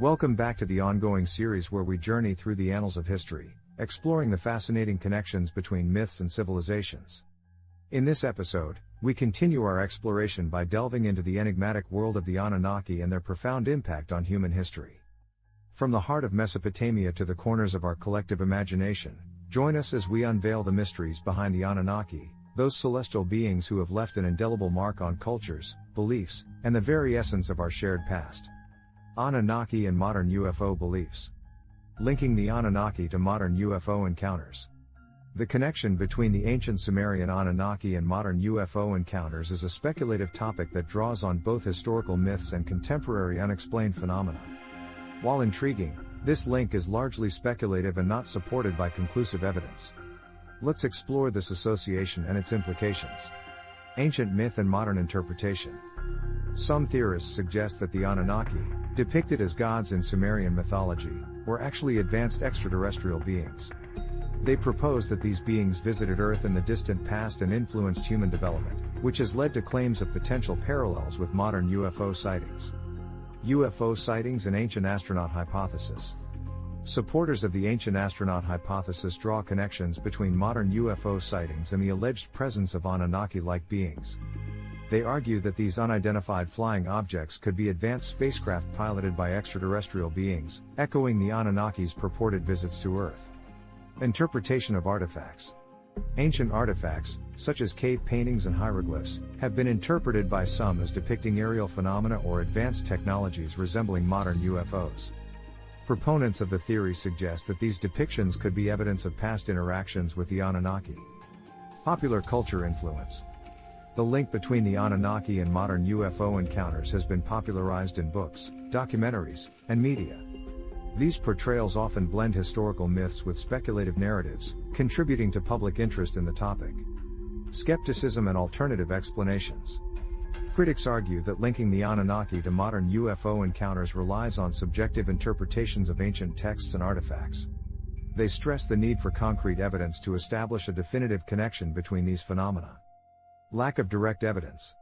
Welcome back to the ongoing series where we journey through the annals of history, exploring the fascinating connections between myths and civilizations. In this episode, we continue our exploration by delving into the enigmatic world of the Anunnaki and their profound impact on human history. From the heart of Mesopotamia to the corners of our collective imagination, join us as we unveil the mysteries behind the Anunnaki, those celestial beings who have left an indelible mark on cultures, beliefs, and the very essence of our shared past. Anunnaki and modern UFO beliefs. Linking the Anunnaki to modern UFO encounters. The connection between the ancient Sumerian Anunnaki and modern UFO encounters is a speculative topic that draws on both historical myths and contemporary unexplained phenomena. While intriguing, this link is largely speculative and not supported by conclusive evidence. Let's explore this association and its implications. Ancient myth and modern interpretation. Some theorists suggest that the Anunnaki, depicted as gods in Sumerian mythology, were actually advanced extraterrestrial beings. They propose that these beings visited Earth in the distant past and influenced human development, which has led to claims of potential parallels with modern UFO sightings. UFO sightings and ancient astronaut hypothesis. Supporters of the ancient astronaut hypothesis draw connections between modern UFO sightings and the alleged presence of Anunnaki-like beings. They argue that these unidentified flying objects could be advanced spacecraft piloted by extraterrestrial beings, echoing the Anunnaki's purported visits to Earth. Interpretation of artifacts. Ancient artifacts, such as cave paintings and hieroglyphs, have been interpreted by some as depicting aerial phenomena or advanced technologies resembling modern UFOs. Proponents of the theory suggest that these depictions could be evidence of past interactions with the Anunnaki. Popular culture influence. The link between the Anunnaki and modern UFO encounters has been popularized in books, documentaries, and media. These portrayals often blend historical myths with speculative narratives, contributing to public interest in the topic. Skepticism and alternative explanations. Critics argue that linking the Anunnaki to modern UFO encounters relies on subjective interpretations of ancient texts and artifacts. They stress the need for concrete evidence to establish a definitive connection between these phenomena. Lack of direct evidence.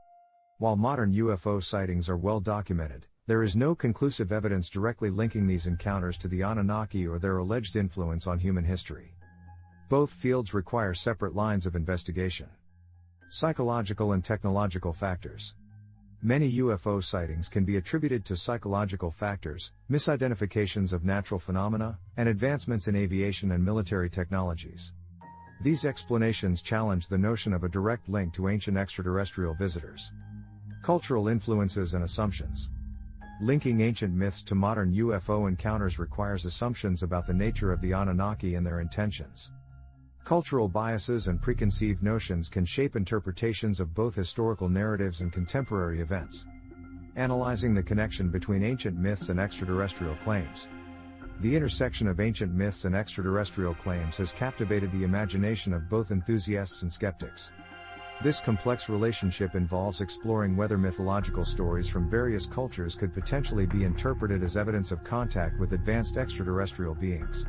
While modern UFO sightings are well documented, there is no conclusive evidence directly linking these encounters to the Anunnaki or their alleged influence on human history. Both fields require separate lines of investigation. Psychological and technological factors. Many UFO sightings can be attributed to psychological factors, misidentifications of natural phenomena, and advancements in aviation and military technologies. These explanations challenge the notion of a direct link to ancient extraterrestrial visitors. Cultural influences and assumptions. Linking ancient myths to modern UFO encounters requires assumptions about the nature of the Anunnaki and their intentions. Cultural biases and preconceived notions can shape interpretations of both historical narratives and contemporary events. Analyzing the connection between ancient myths and extraterrestrial claims. The intersection of ancient myths and extraterrestrial claims has captivated the imagination of both enthusiasts and skeptics. This complex relationship involves exploring whether mythological stories from various cultures could potentially be interpreted as evidence of contact with advanced extraterrestrial beings.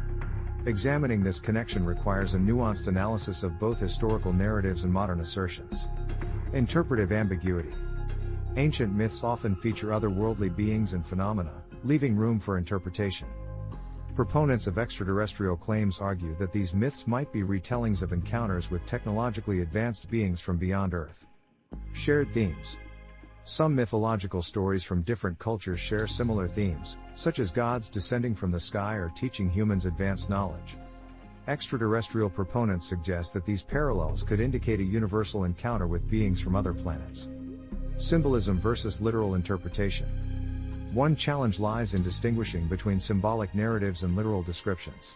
Examining this connection requires a nuanced analysis of both historical narratives and modern assertions. Interpretive ambiguity. Ancient myths often feature otherworldly beings and phenomena, leaving room for interpretation. Proponents of extraterrestrial claims argue that these myths might be retellings of encounters with technologically advanced beings from beyond Earth. Shared themes. Some mythological stories from different cultures share similar themes, such as gods descending from the sky or teaching humans advanced knowledge. Extraterrestrial proponents suggest that these parallels could indicate a universal encounter with beings from other planets. Symbolism versus literal interpretation. One challenge lies in distinguishing between symbolic narratives and literal descriptions.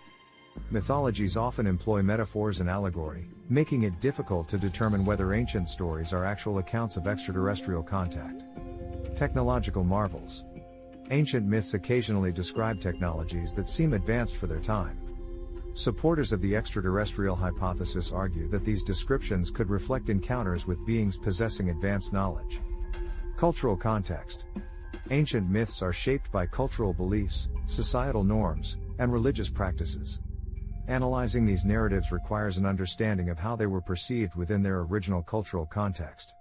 Mythologies often employ metaphors and allegory, making it difficult to determine whether ancient stories are actual accounts of extraterrestrial contact. Technological marvels. Ancient myths occasionally describe technologies that seem advanced for their time. Supporters of the extraterrestrial hypothesis argue that these descriptions could reflect encounters with beings possessing advanced knowledge. Cultural context. Ancient myths are shaped by cultural beliefs, societal norms, and religious practices. Analyzing these narratives requires an understanding of how they were perceived within their original cultural context.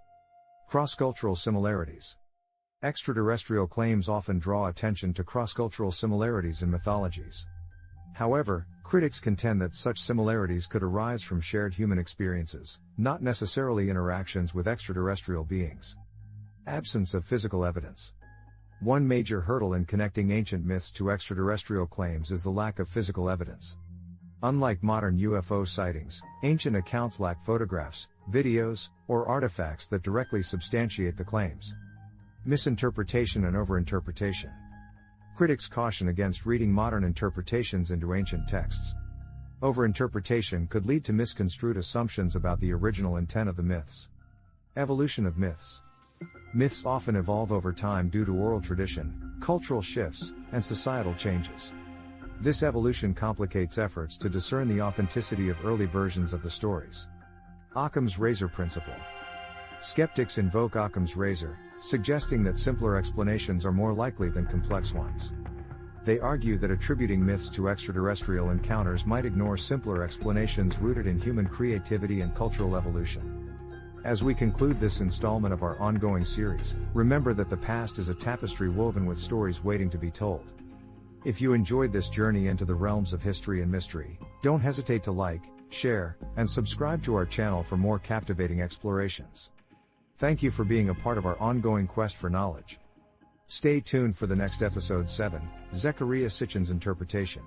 Cross-cultural similarities. Extraterrestrial claims often draw attention to cross-cultural similarities in mythologies. However, critics contend that such similarities could arise from shared human experiences, not necessarily interactions with extraterrestrial beings. Absence of physical evidence. One major hurdle in connecting ancient myths to extraterrestrial claims is the lack of physical evidence. Unlike modern UFO sightings, ancient accounts lack photographs, videos, or artifacts that directly substantiate the claims. Misinterpretation and overinterpretation. Critics caution against reading modern interpretations into ancient texts. Overinterpretation could lead to misconstrued assumptions about the original intent of the myths. Evolution of myths. Myths often evolve over time due to oral tradition, cultural shifts, and societal changes. This evolution complicates efforts to discern the authenticity of early versions of the stories. Occam's razor principle. Skeptics invoke Occam's razor, suggesting that simpler explanations are more likely than complex ones. They argue that attributing myths to extraterrestrial encounters might ignore simpler explanations rooted in human creativity and cultural evolution. As we conclude this installment of our ongoing series, remember that the past is a tapestry woven with stories waiting to be told. If you enjoyed this journey into the realms of history and mystery, don't hesitate to like, share, and subscribe to our channel for more captivating explorations. Thank you for being a part of our ongoing quest for knowledge. Stay tuned for the next episode 7, Zecharia Sitchin's Interpretation.